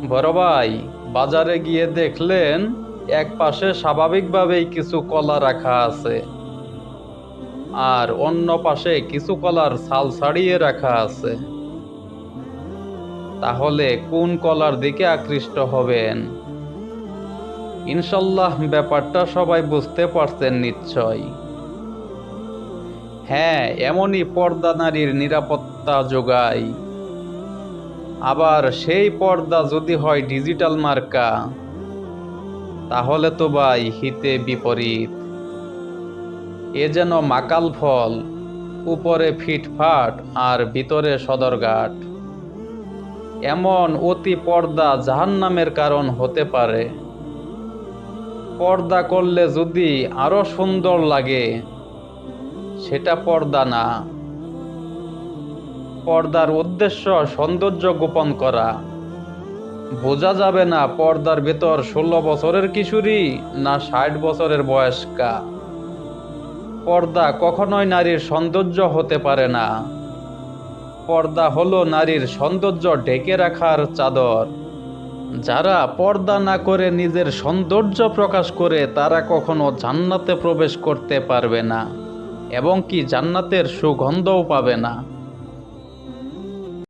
বড় ভাই, বাজারে গিয়ে দেখলেন এক পাশে স্বাভাবিকভাবেই কিছু কলা রাখা আছে, আর অন্য পাশে কিছু কলার ছাল ছাড়িয়ে রাখা আছে। তাহলে কোন কলার দিকে আকৃষ্ট হবেন? ইনশাল্লাহ ব্যাপারটা সবাই বুঝতে পারছেন নিশ্চয়। হ্যাঁ, এমনই পর্দা নারীর নিরাপত্তা যোগায়। আবার সেই পর্দা যদি হয় ডিজিটাল মার্কা, তাহলে তো ভাই হিতে বিপরীত। এ যেন মাকাল ফল, উপরে ফিটফাট আর ভিতরে সদরঘাট। এমন অতি পর্দা জাহান্নামের কারণ হতে পারে। পর্দা করলে যদি আরো সুন্দর লাগে, সেটা পর্দা না। পর্দার উদ্দেশ্য সৌন্দর্য গোপন করা। বোঝা যাবে না পর্দার ভেতর 16 বছরের কিশোরী না 60 বছরের বয়স্কা। পর্দা কখনোই নারীর সৌন্দর্য হতে পারে না। পর্দা হলো নারীর সৌন্দর্য ঢেকে রাখার চাদর। যারা পর্দা না করে নিজের সৌন্দর্য প্রকাশ করে, তারা কখনো জান্নাতে প্রবেশ করতে পারবে না, এবং কি জান্নাতের সুগন্ধও পাবে না।